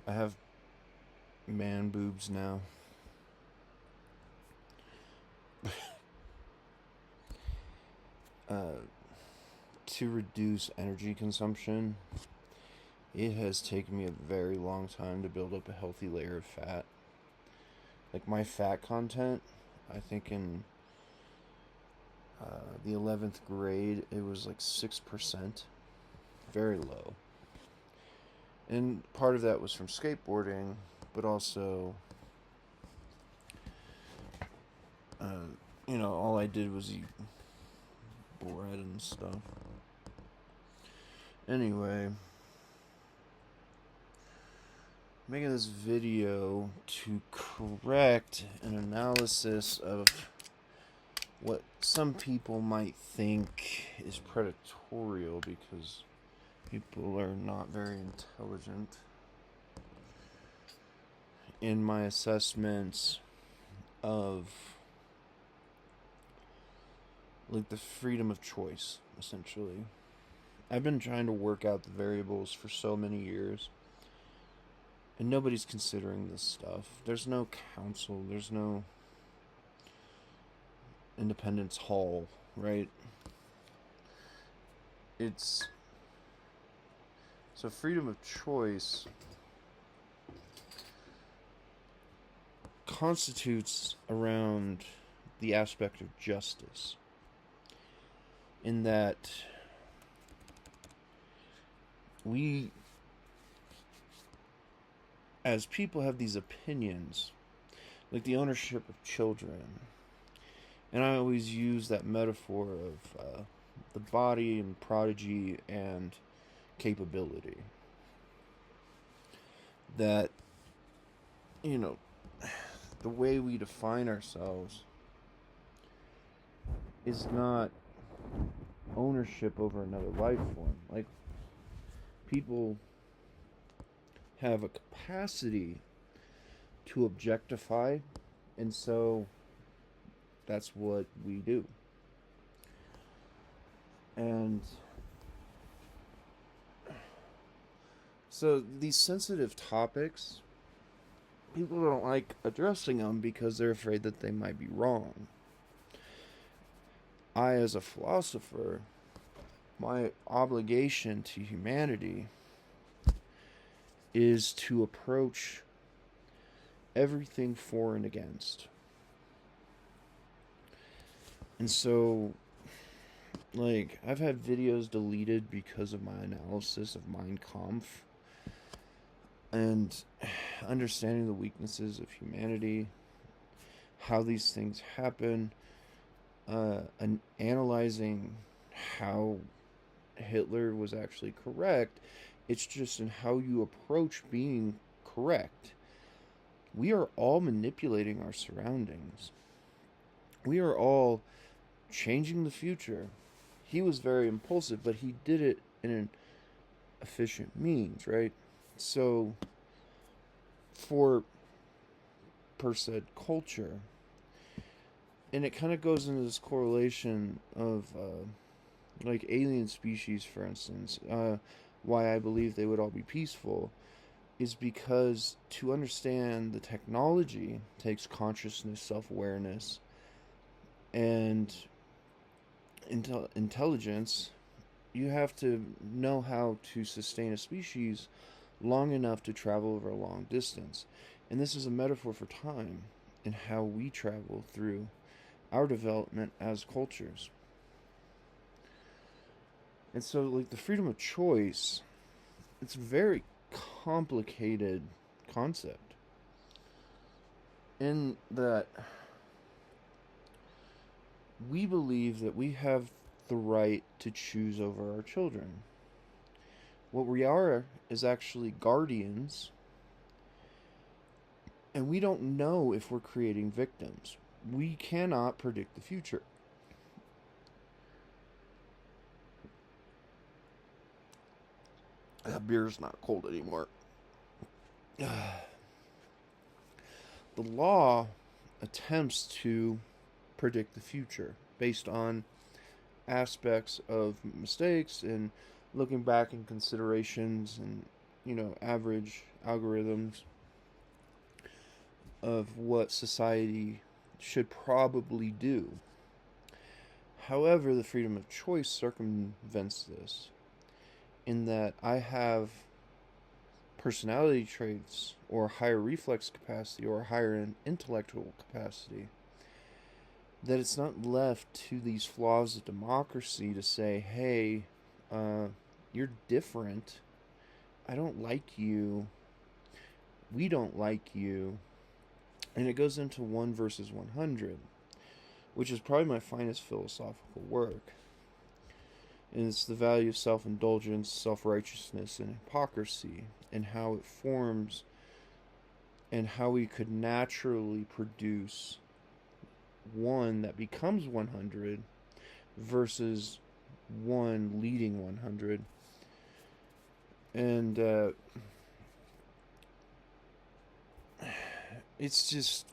I have man boobs now. Uh, to reduce energy consumption, it has taken me a very long time to build up a healthy layer of fat. Like my fat content, I think in the 11th grade, it was like 6%, very low. And part of that was from skateboarding, but also, uh, all I did was eat bread and stuff. Anyway, making this video to correct an analysis of what some people might think is predatorial because people are not very intelligent in my assessments of like the freedom of choice, essentially. I've been trying to work out the variables for so many years, and nobody's considering this stuff. There's no council, there's no Independence Hall, right? It's so freedom of choice constitutes around the aspect of justice, in that we as people have these opinions, like the ownership of children. And I always use that metaphor of the body and prodigy and capability. That, you know, the way we define ourselves is not ownership over another life form. Like, people have a capacity to objectify, and so that's what we do. And so these sensitive topics, people don't like addressing them because they're afraid that they might be wrong. I, as a philosopher, my obligation to humanity is to approach everything for and against. And so, like, I've had videos deleted because of my analysis of Mein Kampf and understanding the weaknesses of humanity, how these things happen, and analyzing how Hitler was actually correct. It's just in how you approach being correct. We are all manipulating our surroundings. We are all changing the future. He was very impulsive, but he did it in an efficient means, right? So, for per se culture, and it kind of goes into this correlation of like alien species, for instance. Why I believe they would all be peaceful is because to understand the technology takes consciousness, self-awareness, and intelligence. You have to know how to sustain a species long enough to travel over a long distance. And this is a metaphor for time and how we travel through our development as cultures. And so, like, the freedom of choice, it's a very complicated concept in that we believe that we have the right to choose over our children. What we are is actually guardians, and we don't know if we're creating victims. We cannot predict the future. That beer's not cold anymore. The law attempts to predict the future based on aspects of mistakes and looking back in considerations and average algorithms of what society should probably do. However, the freedom of choice circumvents this in that I have personality traits or higher reflex capacity or higher intellectual capacity, that it's not left to these flaws of democracy to say, hey, you're different. I don't like you. We don't like you. And it goes into 1 versus 100, which is probably my finest philosophical work. And it's the value of self indulgence, self righteousness, and hypocrisy, and how it forms, and how we could naturally produce one that becomes 100 versus one leading 100. And it's just,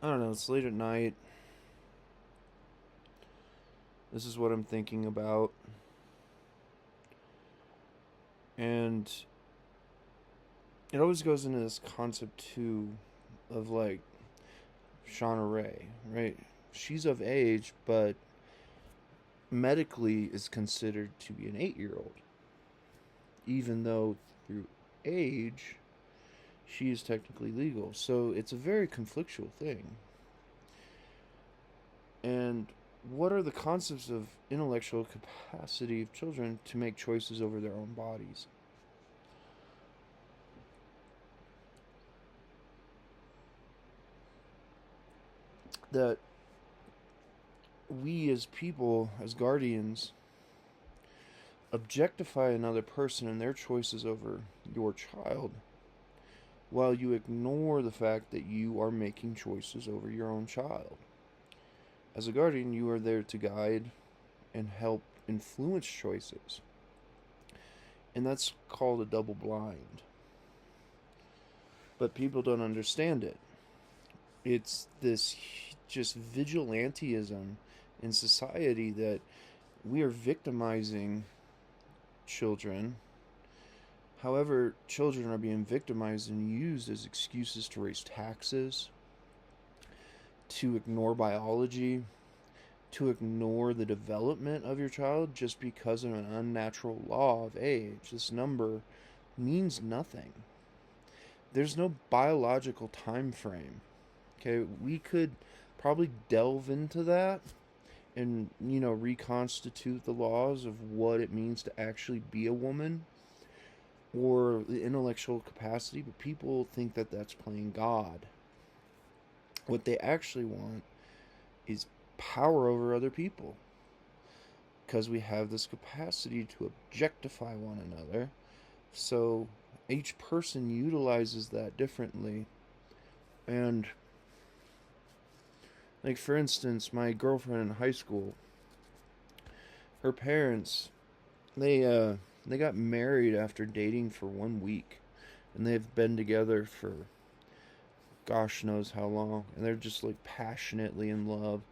I don't know, it's late at night. This is what I'm thinking about. And it always goes into this concept too of like Shauna Ray, right? She's of age, but medically is considered to be an 8-year-old, even though through age she is technically legal. So it's a very conflictual thing. And what are the concepts of intellectual capacity of children to make choices over their own bodies? That we as people, as guardians, objectify another person and their choices over your child, while you ignore the fact that you are making choices over your own child. As a guardian, you are there to guide and help influence choices. And that's called a double blind. But people don't understand it. It's this just vigilantism in society that we are victimizing children. However, children are being victimized and used as excuses to raise taxes, to ignore biology, to ignore the development of your child just because of an unnatural law of age. This number means nothing. There's no biological time frame. Okay, we could probably delve into that and, reconstitute the laws of what it means to actually be a woman or the intellectual capacity, but people think that that's playing God. What they actually want is power over other people, because we have this capacity to objectify one another. So each person utilizes that differently. And like, for instance, my girlfriend in high school, her parents, they got married after dating for 1 week, and they've been together for gosh knows how long, and they're just like passionately in love,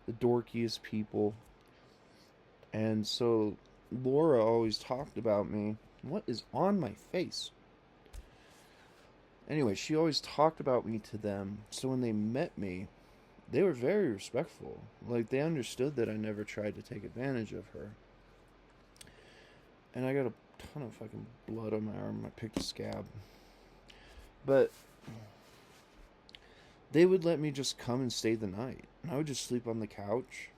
the dorkiest people. And so Laura always talked about me. What is on my face? Anyway, she always talked about me to them. So when they met me, they were very respectful. Like, they understood that I never tried to take advantage of her. And I got a ton of fucking blood on my arm. I picked a scab. But they would let me just come and stay the night. And I would just sleep on the couch.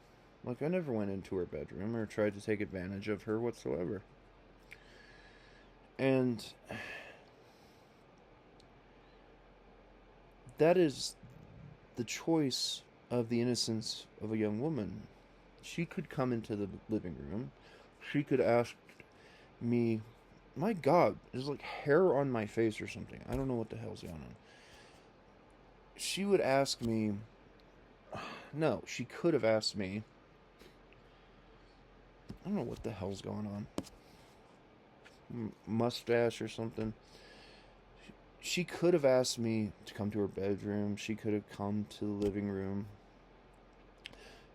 Like, I never went into her bedroom or tried to take advantage of her whatsoever. And that is the choice of the innocence of a young woman. She could come into the living room. She could ask me, my God, there's like hair on my face or something. I don't know what the hell's going on. She would ask me, no, she could have asked me, I don't know what the hell's going on. Mustache or something. She could have asked me to come to her bedroom. She could have come to the living room.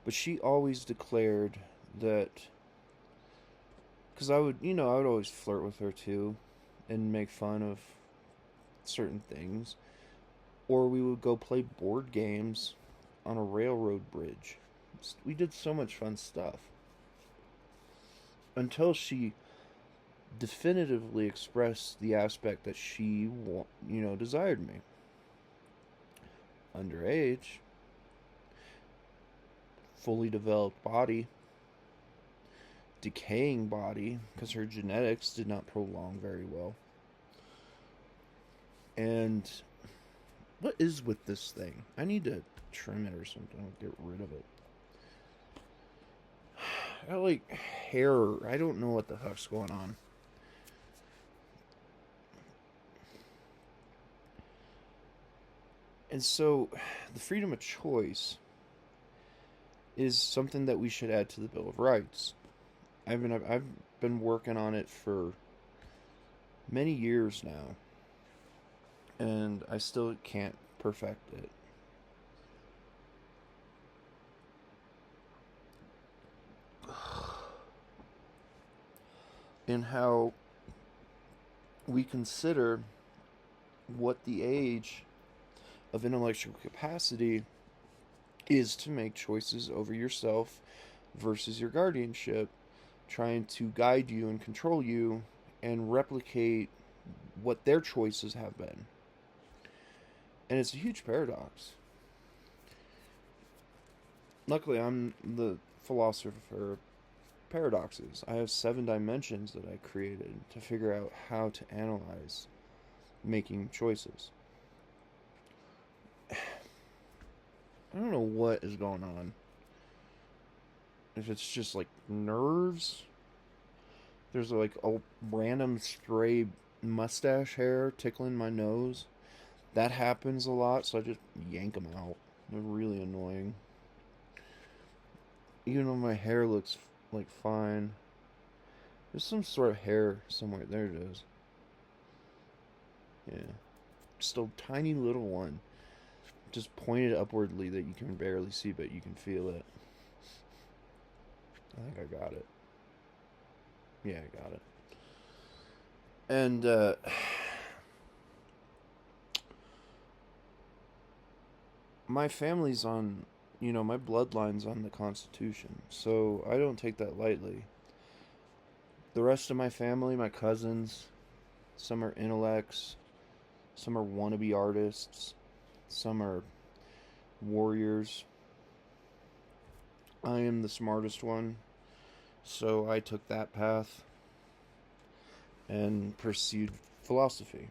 But she always declared that, because I would always flirt with her too, and make fun of certain things, or we would go play board games on a railroad bridge. We did so much fun stuff until she definitively expressed the aspect that she desired me. Underage, fully developed body, decaying body because her genetics did not prolong very well. And what is with this thing? I need to trim it or something. Get rid of it. I got like hair. I don't know what the heck's going on. And so, the freedom of choice is something that we should add to the Bill of Rights. I've been working on it for many years now, and I still can't perfect it. In how we consider what the age of intellectual capacity is to make choices over yourself versus your guardianship, trying to guide you and control you and replicate what their choices have been. And it's a huge paradox. Luckily, I'm the philosopher of paradoxes. I have 7 dimensions that I created to figure out how to analyze making choices. I don't know what is going on. If it's just like nerves, there's like a random stray mustache hair tickling my nose. That happens a lot, so I just yank them out. They're really annoying. Even though my hair looks like fine, there's some sort of hair somewhere. There it is. Yeah. Just a tiny little one. Just pointed upwardly that you can barely see, but you can feel it. I think I got it. Yeah, I got it. And, my family's on, my bloodline's on the Constitution, so I don't take that lightly. The rest of my family, my cousins, some are intellects, some are wannabe artists, some are warriors. I am the smartest one, so I took that path and pursued philosophy.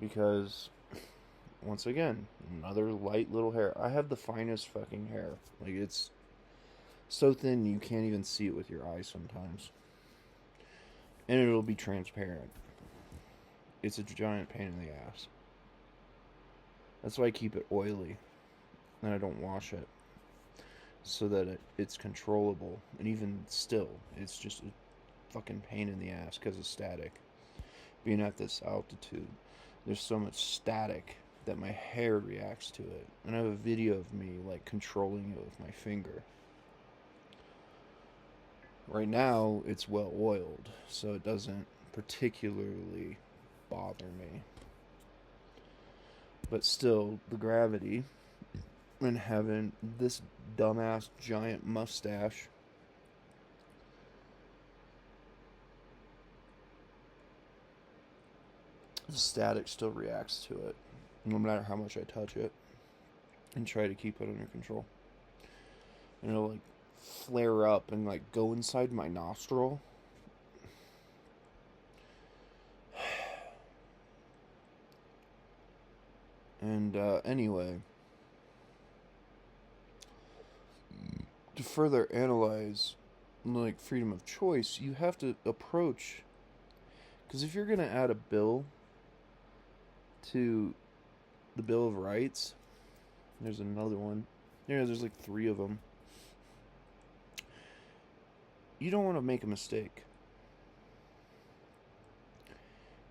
Because, once again, another light little hair. I have the finest fucking hair. Like, it's so thin you can't even see it with your eyes sometimes. And it'll be transparent. It's a giant pain in the ass. That's why I keep it oily. And I don't wash it. So that it's controllable. And even still, it's just a fucking pain in the ass because of static. Being at this altitude, there's so much static that my hair reacts to it. And I have a video of me like controlling it with my finger. Right now, it's well oiled, so it doesn't particularly bother me. But still, the gravity and having this dumbass giant mustache, the static still reacts to it, no matter how much I touch it and try to keep it under control. And it'll like flare up and like go inside my nostril. And anyway, to further analyze like freedom of choice, you have to approach, because if you're going to add a bill to the Bill of Rights, there's another one. There's like 3 of them. You don't want to make a mistake.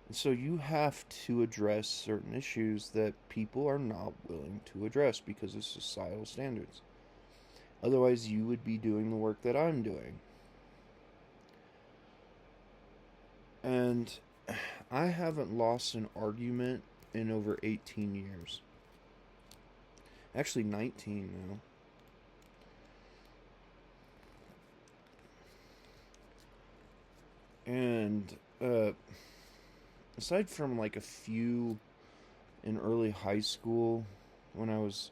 And so you have to address certain issues that people are not willing to address because of societal standards. Otherwise, you would be doing the work that I'm doing. And I haven't lost an argument in over 18 years. Actually, 19 now. And aside from like a few in early high school when I was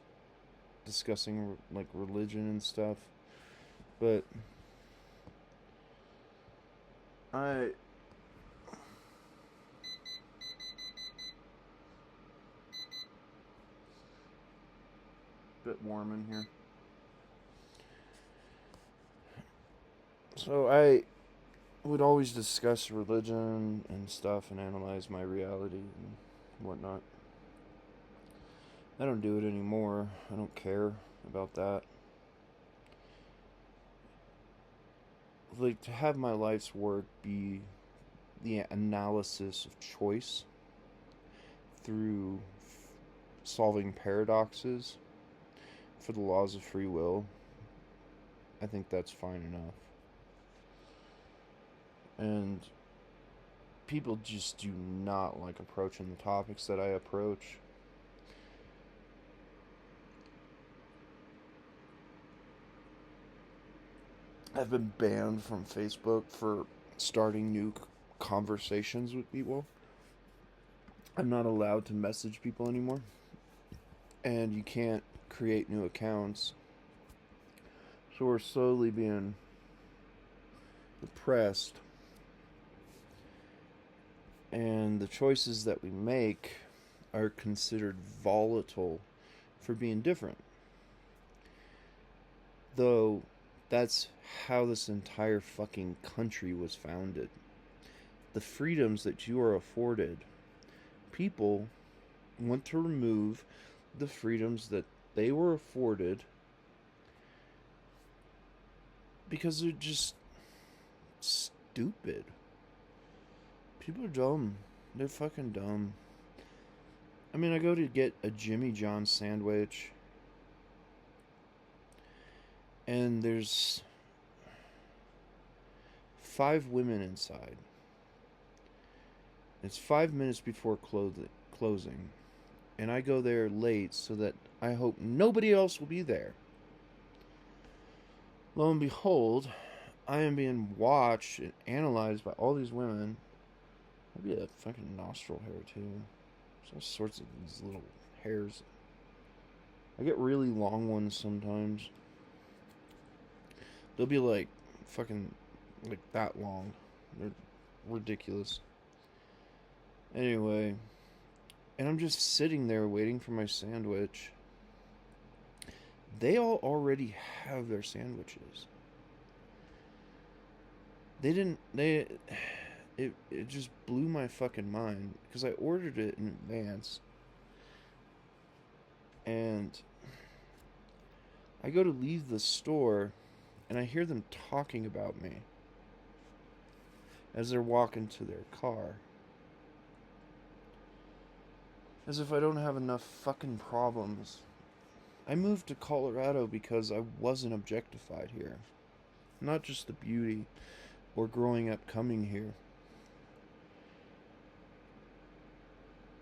discussing like religion and stuff, but I bit warm in here. So I would always discuss religion and stuff and analyze my reality and whatnot. I don't do it anymore. I don't care about that. Like, to have my life's work be the analysis of choice through solving paradoxes for the laws of free will, I think that's fine enough. And people just do not like approaching the topics that I approach. I've been banned from Facebook for starting new conversations with people. I'm not allowed to message people anymore. And you can't create new accounts. So we're slowly being oppressed. And the choices that we make are considered volatile for being different. Though that's how this entire fucking country was founded. The freedoms that you are afforded, people want to remove the freedoms that they were afforded because they're just stupid. People are dumb. They're fucking dumb. I mean, I go to get a Jimmy John's sandwich, and there's 5 women inside. It's 5 minutes before closing, and I go there late so that I hope nobody else will be there. Lo and behold, I am being watched and analyzed by all these women. Maybe a fucking nostril hair too. There's all sorts of these little hairs. I get really long ones sometimes. They'll be like fucking like that long. They're ridiculous. Anyway, and I'm just sitting there waiting for my sandwich. They all already have their sandwiches. It just blew my fucking mind because I ordered it in advance. And I go to leave the store and I hear them talking about me as they're walking to their car. As if I don't have enough fucking problems. I moved to Colorado because I wasn't objectified here. Not just the beauty or growing up coming here.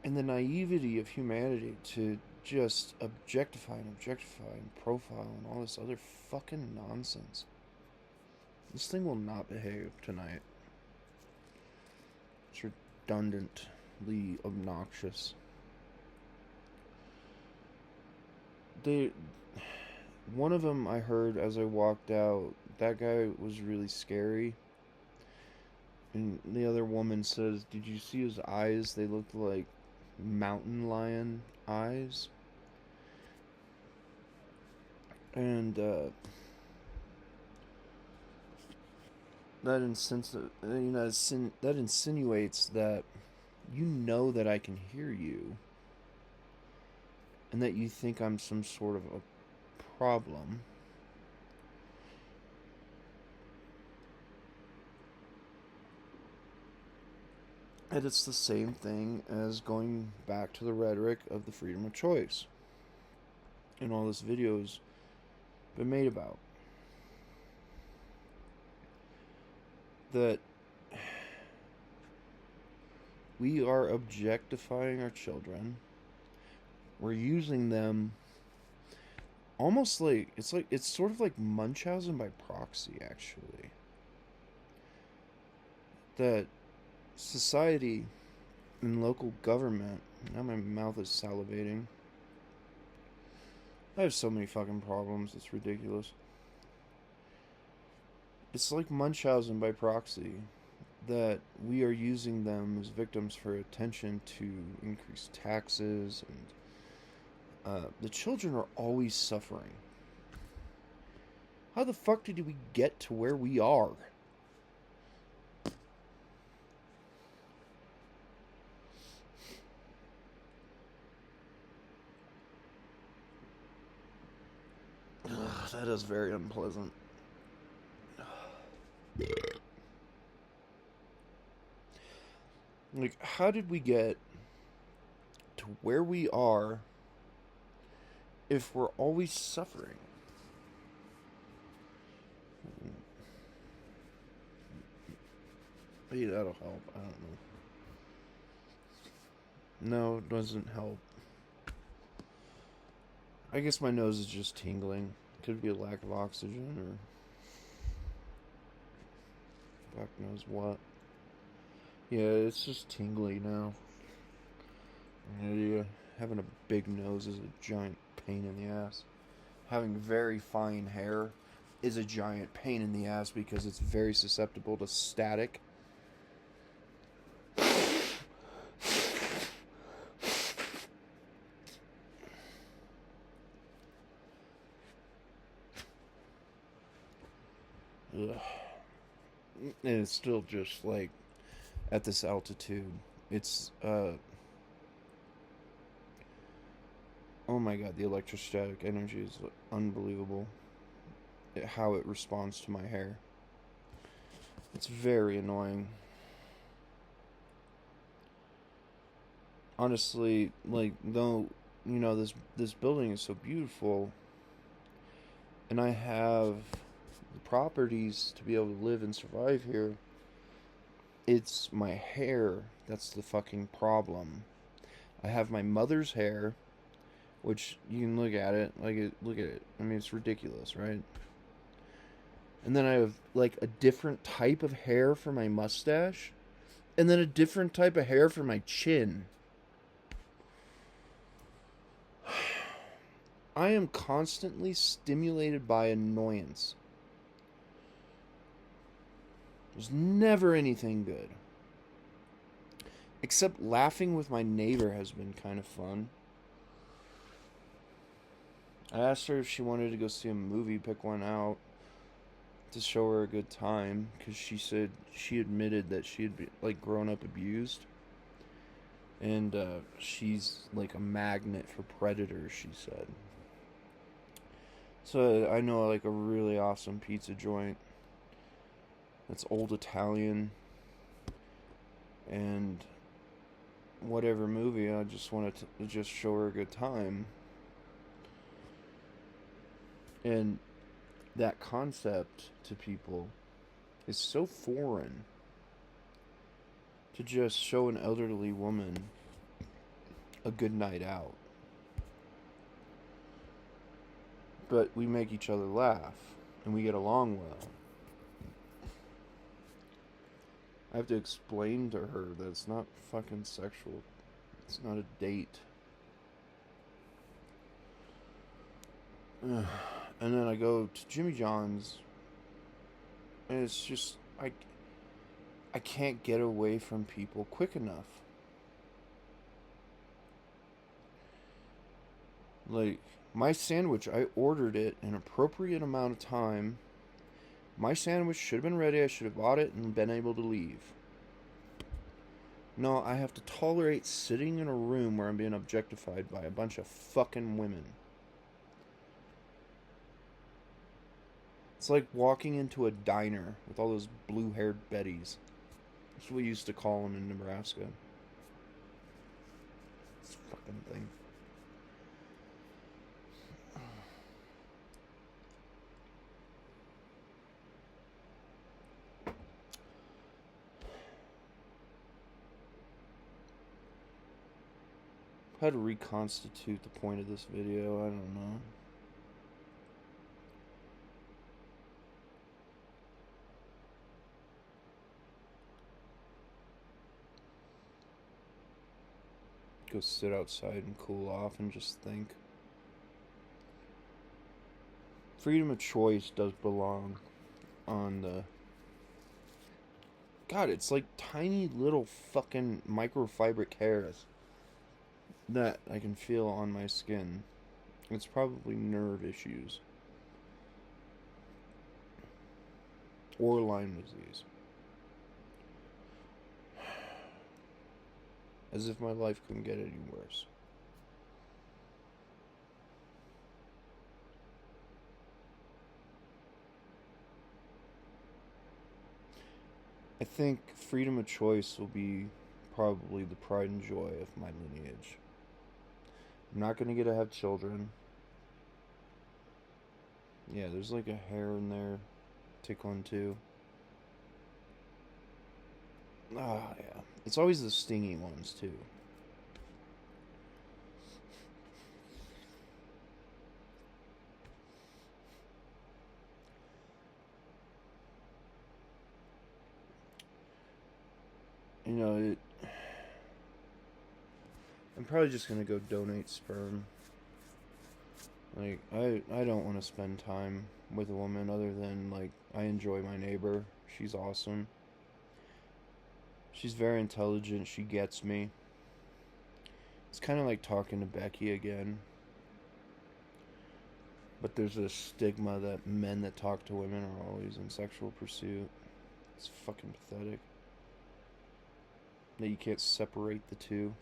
And the naivety of humanity to just objectify and profile and all this other fucking nonsense. This thing will not behave tonight. It's redundantly obnoxious. One of them I heard as I walked out, that guy was really scary. And the other woman says, "Did you see his eyes? They looked like mountain lion eyes." And that insinuates that you know that I can hear you, and that you think I'm some sort of a problem. And it's the same thing as going back to the rhetoric of the freedom of choice. And all this video's been made about. That We are objectifying our children. We're using them almost like it's sort of like Munchausen by proxy, actually. That society and local government. Now my mouth is salivating. I have so many fucking problems. It's ridiculous. It's like Munchausen by proxy, that we are using them as victims for attention to increase taxes, and the children are always suffering. How the fuck did we get to where we are? Ugh, that is very unpleasant. Like, how did we get to where we are if we're always suffering? Maybe that'll help. I don't know. No, it doesn't help. I guess my nose is just tingling. Could be a lack of oxygen, or fuck knows what. Yeah, it's just tingly now. Yeah, having a big nose is a giant pain in the ass. Having very fine hair is a giant pain in the ass because it's very susceptible to static. Ugh. And it's still just like at this altitude. It's oh my god, the electrostatic energy is unbelievable. How it responds to my hair. It's very annoying. Honestly, like, though, you know, this building is so beautiful, and I have the properties to be able to live and survive here, it's my hair that's the fucking problem. I have my mother's hair, which you can look at it, look at it. I mean, it's ridiculous, right? And then I have like a different type of hair for my mustache, and then a different type of hair for my chin. I am constantly stimulated by annoyance. There's never anything good. Except laughing with my neighbor has been kind of fun. I asked her if she wanted to go see a movie, pick one out to show her a good time, because she said she admitted that she had been, like, grown up abused, and she's like a magnet for predators, she said. So I know like a really awesome pizza joint that's old Italian, and whatever movie, I just wanted to just show her a good time. And that concept to people is so foreign, to just show an elderly woman a good night out. But we make each other laugh, and we get along well. I have to explain to her that it's not fucking sexual. It's not a date. And then I go to Jimmy John's, and it's just, I can't get away from people quick enough. Like, my sandwich, I ordered it an appropriate amount of time. My sandwich should have been ready. I should have bought it and been able to leave. No, I have to tolerate sitting in a room where I'm being objectified by a bunch of fucking women. It's like walking into a diner with all those blue-haired Bettys. That's what we used to call them in Nebraska. This fucking thing. How to reconstitute the point of this video, I don't know. Go sit outside and cool off and just think. Freedom of choice does belong on the... God, it's like tiny little fucking microfibric hairs that I can feel on my skin. It's probably nerve issues. Or Lyme disease. As if my life couldn't get any worse. I think freedom of choice will be probably the pride and joy of my lineage. I'm not going to have children. Yeah, there's like a hair in there tickling too. Ah, yeah. It's always the stingy ones too. You know, I'm probably just gonna go donate sperm. Like, I don't want to spend time with a woman other than, like, I enjoy my neighbor. She's awesome. She's very intelligent. She gets me. It's kind of like talking to Becky again. But there's a stigma that men that talk to women are always in sexual pursuit. It's fucking pathetic. That you can't separate the two.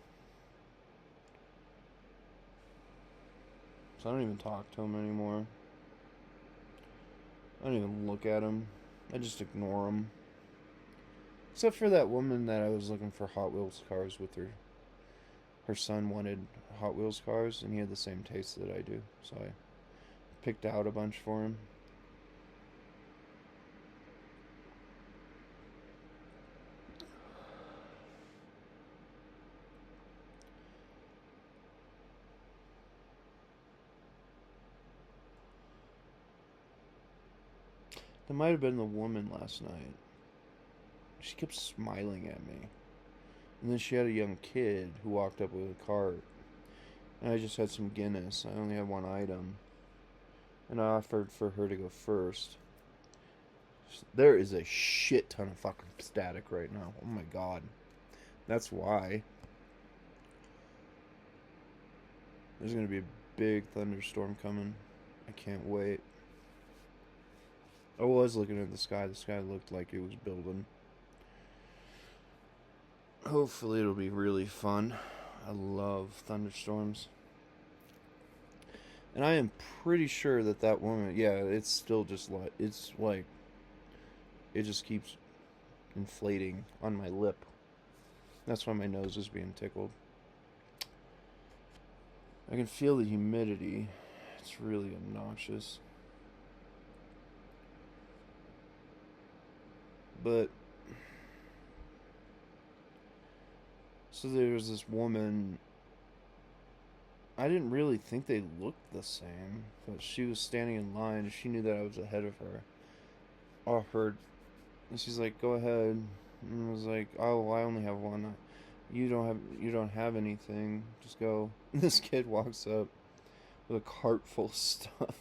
So I don't even talk to him anymore. I don't even look at him. I just ignore him. Except for that woman that I was looking for Hot Wheels cars with her. Her son wanted Hot Wheels cars, and he had the same taste that I do. So I picked out a bunch for him. That might have been the woman last night. She kept smiling at me. And then she had a young kid who walked up with a cart. And I just had some Guinness. I only had one item. And I offered for her to go first. There is a shit ton of fucking static right now. Oh my god. That's why. There's gonna be a big thunderstorm coming. I can't wait. I was looking at the sky. The sky looked like it was building. Hopefully it'll be really fun. I love thunderstorms. And I am pretty sure that woman, yeah, it's still just like, it's like, it just keeps inflating on my lip. That's why my nose is being tickled. I can feel the humidity. It's really obnoxious. But so there was this woman. I didn't really think they looked the same, but she was standing in line. She knew that I was ahead of her. Offered, and she's like, "Go ahead." And I was like, "Oh, well, I only have one. You don't have anything. Just go." And this kid walks up with a cart full of stuff.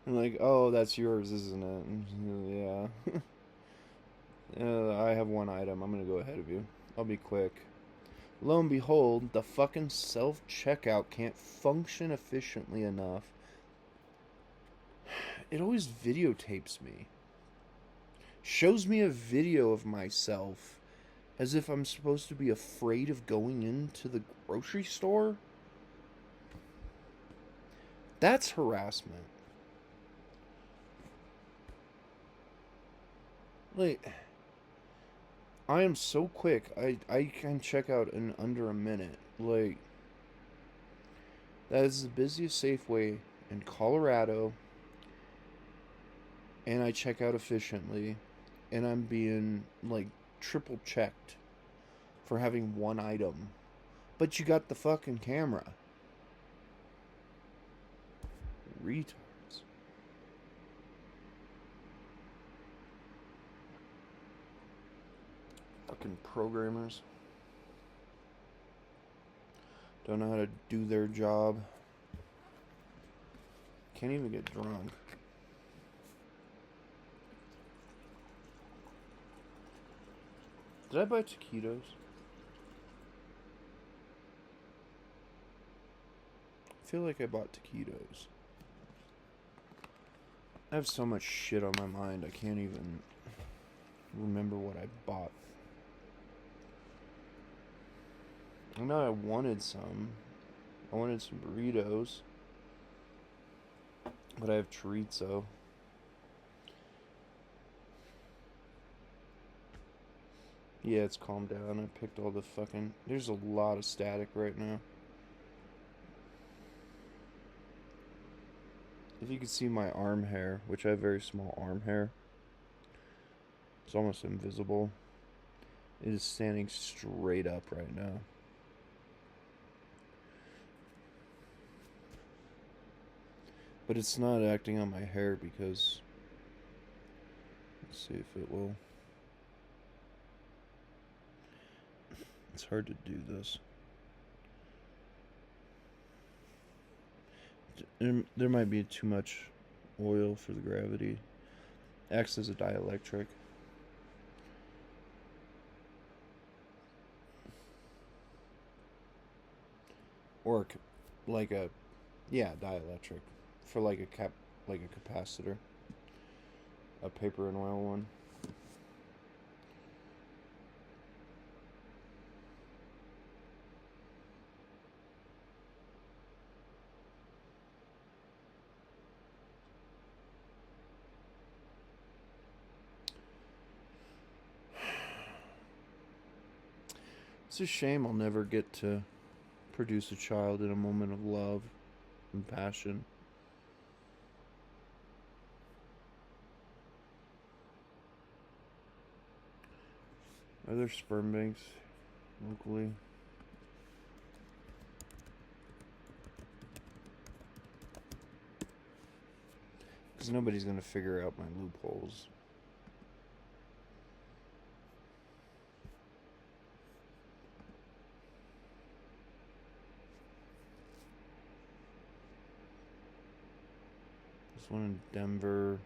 I'm like, "Oh, that's yours, isn't it?" And yeah. I have one item. I'm gonna go ahead of you. I'll be quick. Lo and behold, the fucking self-checkout can't function efficiently enough. It always videotapes me. Shows me a video of myself as if I'm supposed to be afraid of going into the grocery store. That's harassment. Like, I am so quick. I can check out in under a minute. Like, that is the busiest Safeway in Colorado. And I check out efficiently. And I'm being, like, triple checked for having one item But you got the fucking camera. Retards. Fucking programmers. Don't know how to do their job. Can't even get drunk. Did I buy taquitos? I feel like I bought taquitos. I have so much shit on my mind, I can't even remember what I bought. I know I wanted some. I wanted some burritos. But I have chorizo. Yeah, it's calmed down. I picked all the fucking... There's a lot of static right now. If you could see my arm hair, which I have very small arm hair, it's almost invisible. It is standing straight up right now. But it's not acting on my hair because... Let's see if it will. It's hard to do this. There might be too much oil for the gravity. Acts as a dielectric. Or like a... Yeah, dielectric. For like a capacitor. A paper and oil one. It's a shame I'll never get to produce a child in a moment of love and passion. Are there sperm banks locally? Because nobody's going to figure out my loopholes. This one in Denver.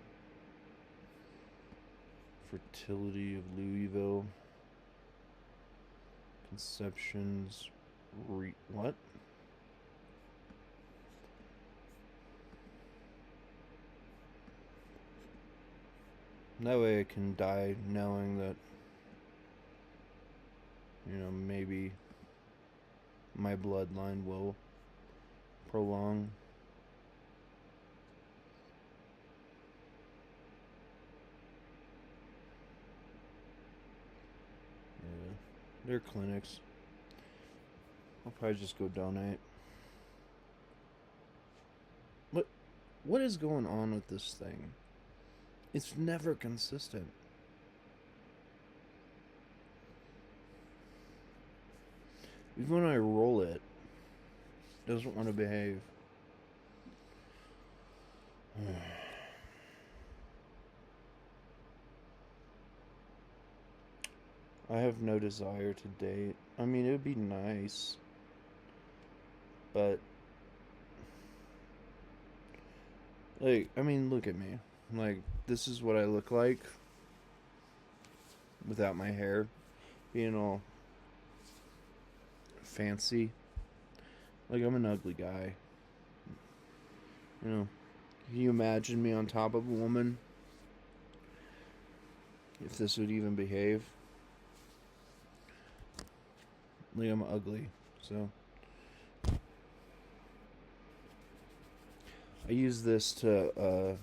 Fertility of Louisville. Conceptions. What? That way I can die knowing that, maybe my bloodline will prolong. Yeah, they're clinics. I'll probably just go donate. What is going on with this thing? It's never consistent. Even when I roll it, it doesn't want to behave. I have no desire to date. I mean, it would be nice, but look at me. Like, this is what I look like without my hair being all fancy. Like, I'm an ugly guy. Can you imagine me on top of a woman? If this would even behave? Like, I'm ugly, so... I use this to,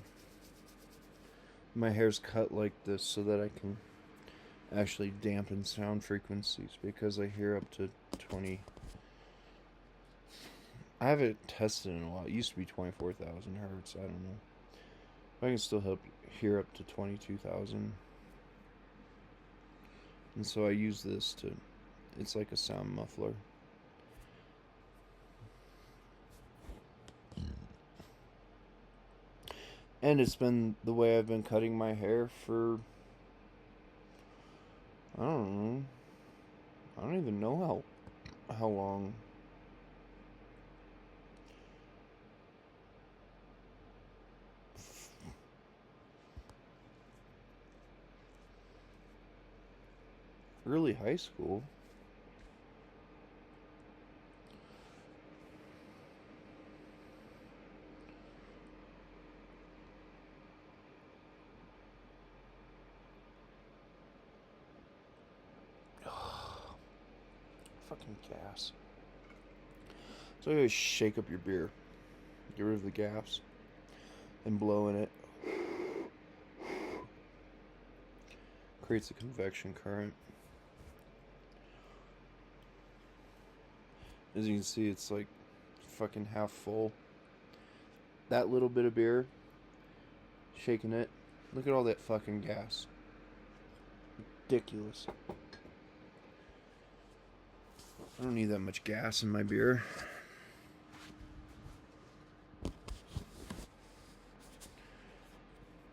my hair's cut like this so that I can actually dampen sound frequencies, because I hear up to 20. I haven't tested in a while. It used to be 24,000 hertz. I don't know. I can still hear up to 22,000. And so I use this to... It's like a sound muffler. And it's been the way I've been cutting my hair for, I don't know. I don't even know how long. Early high school. Fucking gas. So you always shake up your beer, get rid of the gas, and blow in it. Creates a convection current. As you can see, it's like fucking half full. That little bit of beer, shaking it. Look at all that fucking gas. Ridiculous. I don't need that much gas in my beer.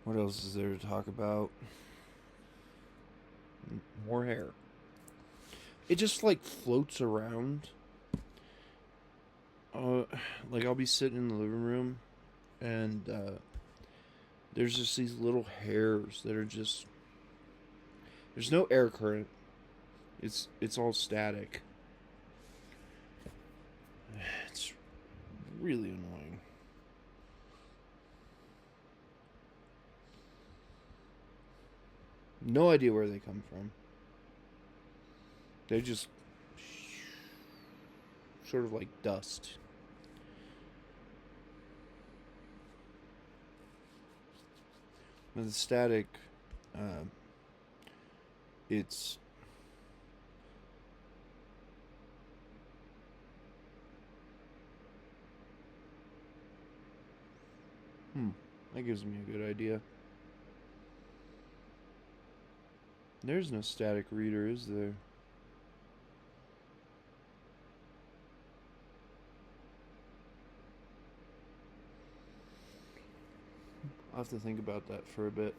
What else is there to talk about? More hair. It just like floats around. Like I'll be sitting in the living room, and there's just these little hairs that are just. There's no air current. It's all static. It's really annoying. No idea where they come from. They're just sort of like dust. But the static, it's that gives me a good idea. There's no static reader, is there? I'll have to think about that for a bit.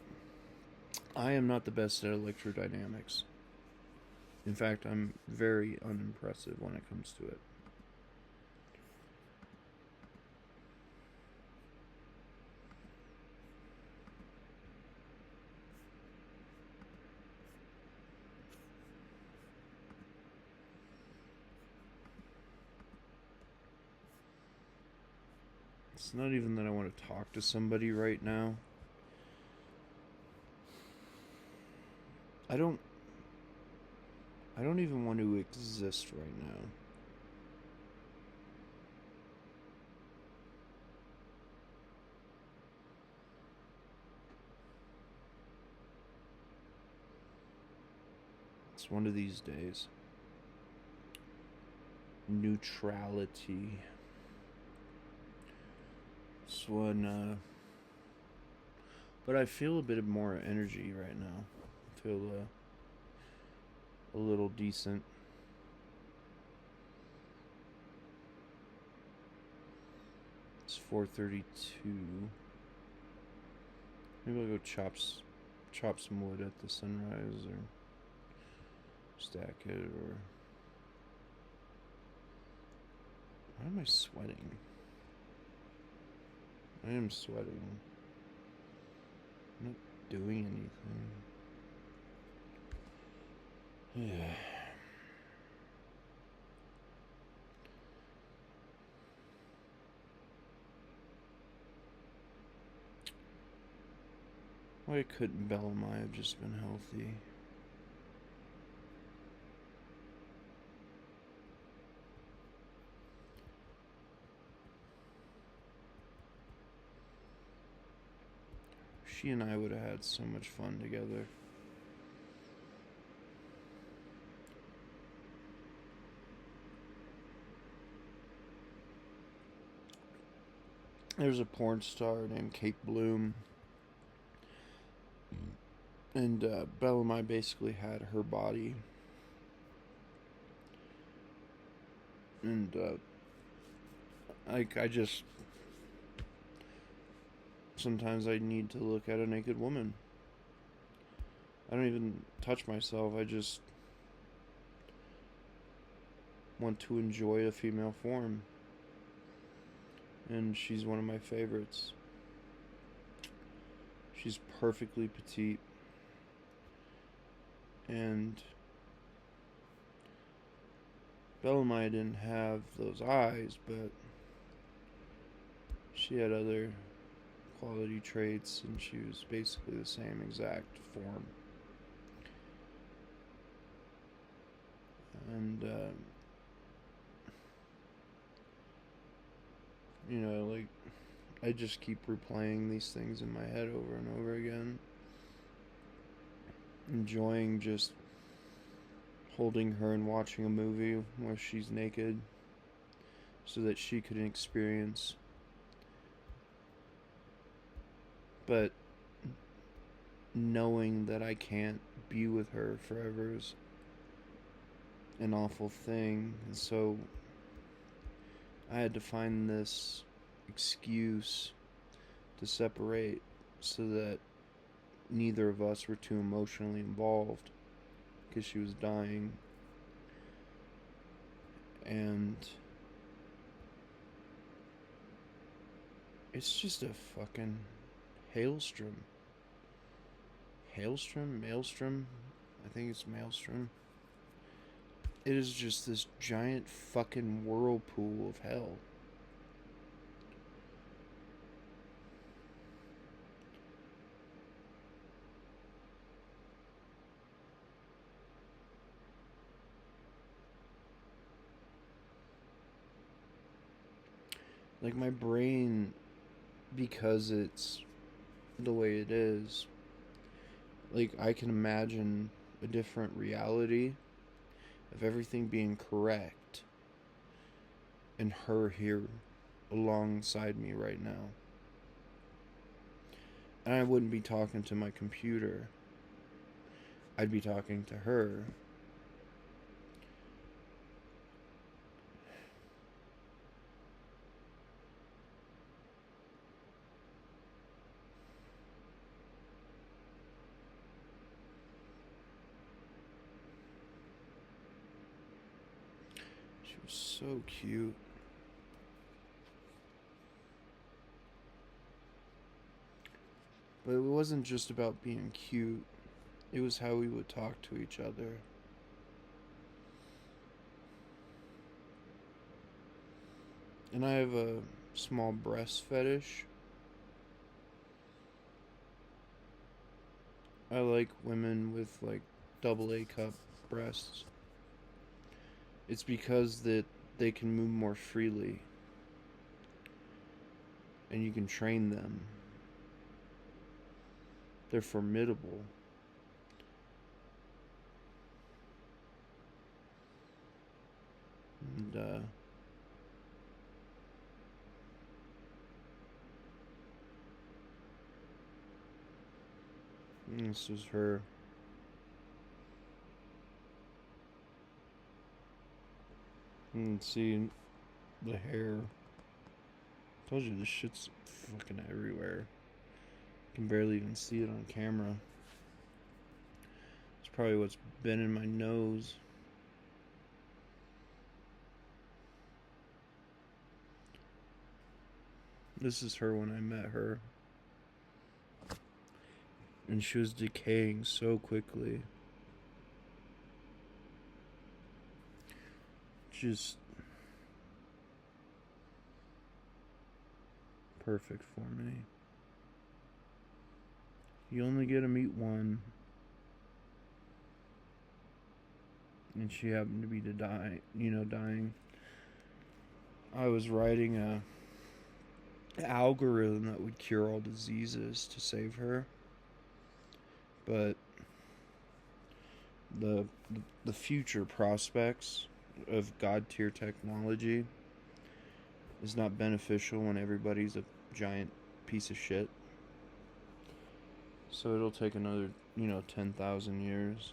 I am not the best at electrodynamics. In fact, I'm very unimpressive when it comes to it. It's not even that I want to talk to somebody right now. I don't even want to exist right now. It's one of these days. Neutrality. It's one, but I feel a bit more energy right now. I feel a little decent. It's 4:32. Maybe I'll go chop some wood at the sunrise, or stack it, or why am I sweating? I am sweating. I'm not doing anything. Yeah. Why couldn't Bellamai have just been healthy? She and I would have had so much fun together. There's a porn star named Kate Bloom, and Bellamai basically had her body, and I just sometimes I need to look at a naked woman. I don't even touch myself. I just want to enjoy a female form. And she's one of my favorites. She's perfectly petite. And Bellamia didn't have those eyes, but she had other quality traits, and she was basically the same exact form. And, like, I just keep replaying these things in my head over and over again. Enjoying just holding her and watching a movie where she's naked so that she could experience. But knowing that I can't be with her forever is an awful thing. And so I had to find this excuse to separate so that neither of us were too emotionally involved because she was dying. And it's just a fucking hailstorm. Maelstrom? I think it's maelstrom. It is just this giant fucking whirlpool of hell. Like, my brain, because it's the way it is, like, I can imagine a different reality of everything being correct and her here alongside me right now. And I wouldn't be talking to my computer. I'd be talking to her. She was so cute. But it wasn't just about being cute. It was how we would talk to each other. And I have a small breast fetish. I like women with like double A cup breasts. It's because that they can move more freely. And you can train them. They're formidable. And this was her. You can see the hair. I told you this shit's fucking everywhere. You can barely even see it on camera. It's probably what's been in my nose. This is her when I met her. And she was decaying so quickly. Just perfect for me. You only get to meet one. And she happened to be dying. I was writing a algorithm that would cure all diseases to save her. But the future prospects of god tier technology is not beneficial when everybody's a giant piece of shit. So it'll take another 10,000 years.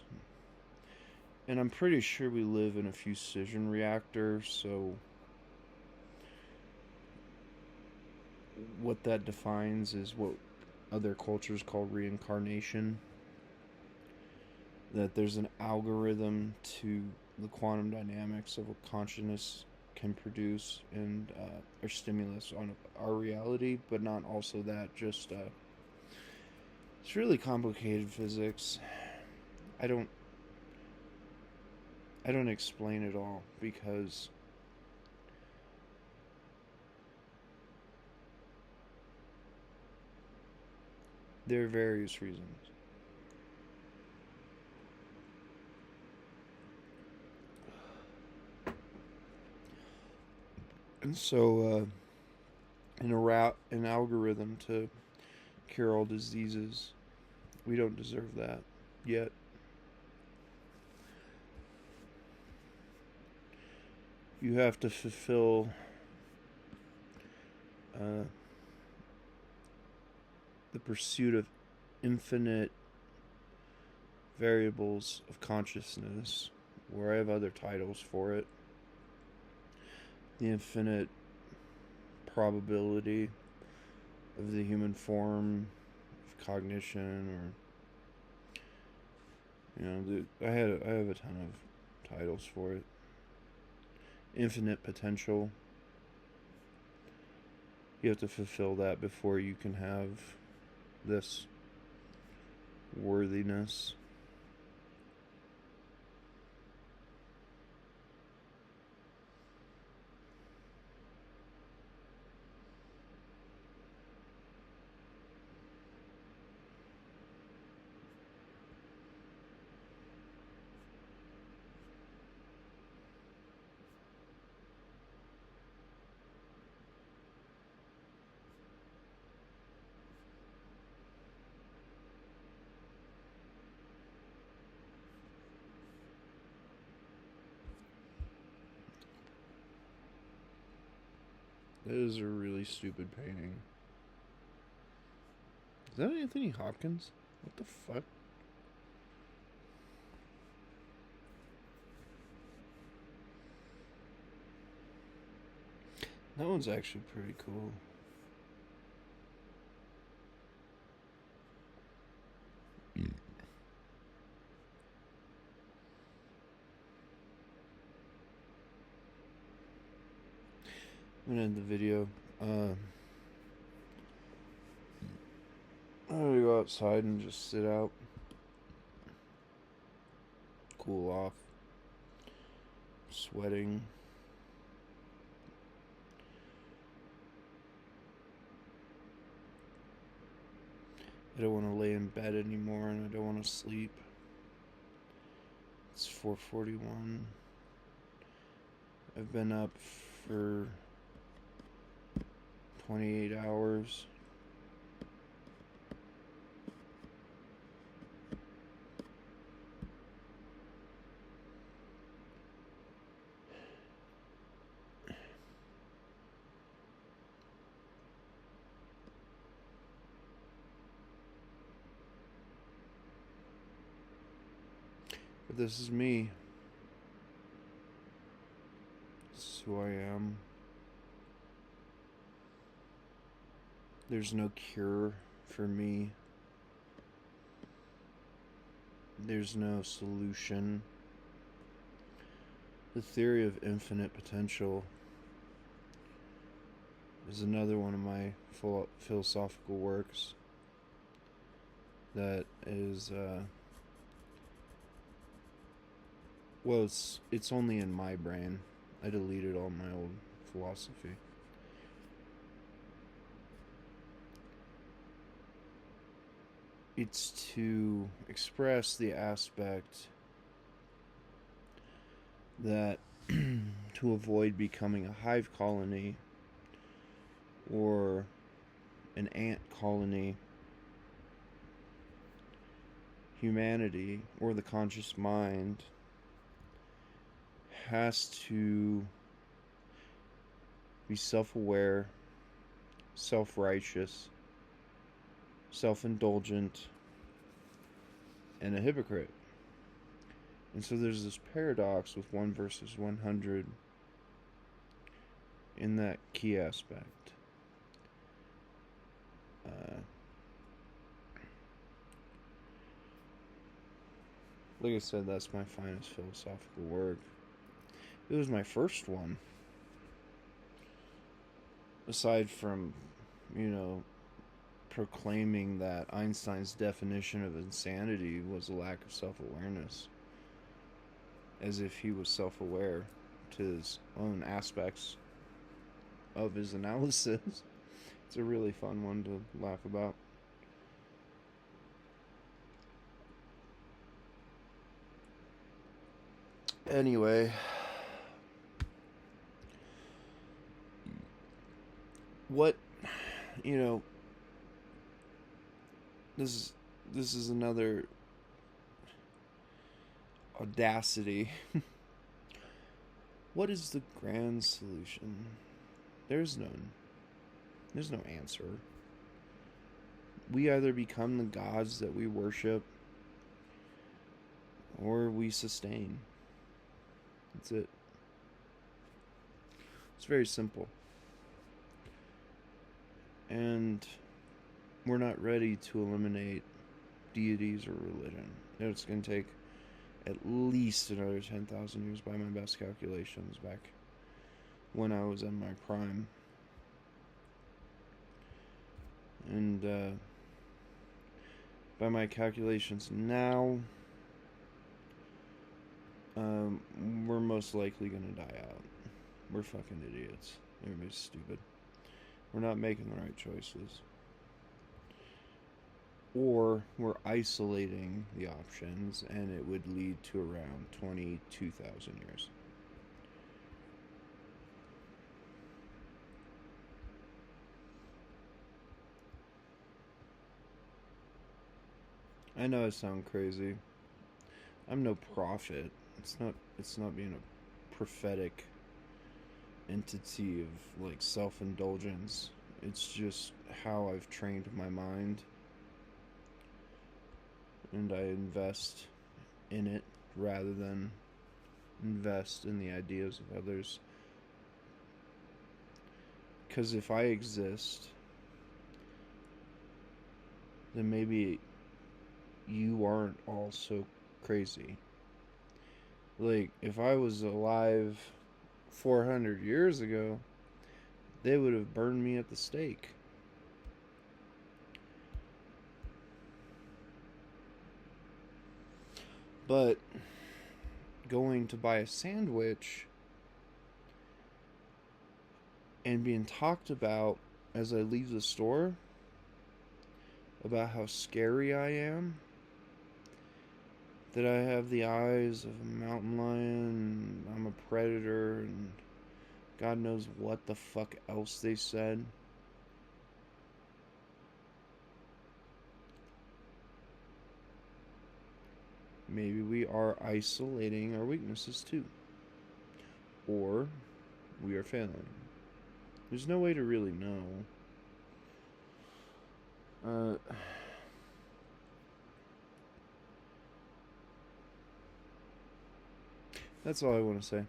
And I'm pretty sure we live in a fusion reactor, so what that defines is what other cultures call reincarnation. That there's an algorithm to the quantum dynamics of what consciousness can produce and or stimulus on our reality, but not also that. Just it's really complicated physics. I don't I don't explain it all because there are various reasons. And so, an algorithm to cure all diseases, we don't deserve that yet. You have to fulfill uh, the pursuit of infinite variables of consciousness, where I have other titles for it. The infinite probability of the human form of cognition, or I have a ton of titles for it. Infinite potential. You have to fulfill that before you can have this worthiness. That is a really stupid painting. Is that Anthony Hopkins? What the fuck? That one's actually pretty cool. I'm gonna end the video. I'm gonna go outside and just sit out, cool off, sweating. I don't want to lay in bed anymore, and I don't want to sleep. It's 4:41. I've been up for 28 hours. But this is me. This is who I am. There's no cure for me. There's no solution. The theory of infinite potential is another one of my philosophical works that is well, it's only in my brain. I deleted all my old philosophy. It's to express the aspect that to avoid becoming a hive colony or an ant colony, humanity or the conscious mind has to be self-aware, self-righteous, self-indulgent, and a hypocrite. And so there's this paradox with 1 versus 100 in that key aspect. Uh, like I said, that's my finest philosophical work. It was my first one. Aside from, you know, proclaiming that Einstein's definition of insanity was a lack of self awareness, as if he was self aware to his own aspects of his analysis. It's a really fun one to laugh about. Anyway, what, you know, this this is another audacity. What is the grand solution? There's none. There's no answer. We either become the gods that we worship or we sustain. That's it. It's very simple. And we're not ready to eliminate deities or religion. It's going to take at least another 10,000 years by my best calculations back when I was in my prime. And by my calculations now, we're most likely going to die out. We're fucking idiots. Everybody's stupid. We're not making the right choices. Or we're isolating the options, and it would lead to around 22,000 years. I know I sound crazy. I'm no prophet. It's not being a prophetic entity of like self-indulgence. It's just how I've trained my mind, and I invest in it rather than invest in the ideas of others. Because if I exist, then maybe you aren't all so crazy. Like, if I was alive 400 years ago, they would have burned me at the stake. But going to buy a sandwich and being talked about as I leave the store about how scary I am, that I have the eyes of a mountain lion, I'm a predator, and God knows what the fuck else they said. Maybe we are isolating our weaknesses too. Or we are failing. There's no way to really know. That's all I want to say.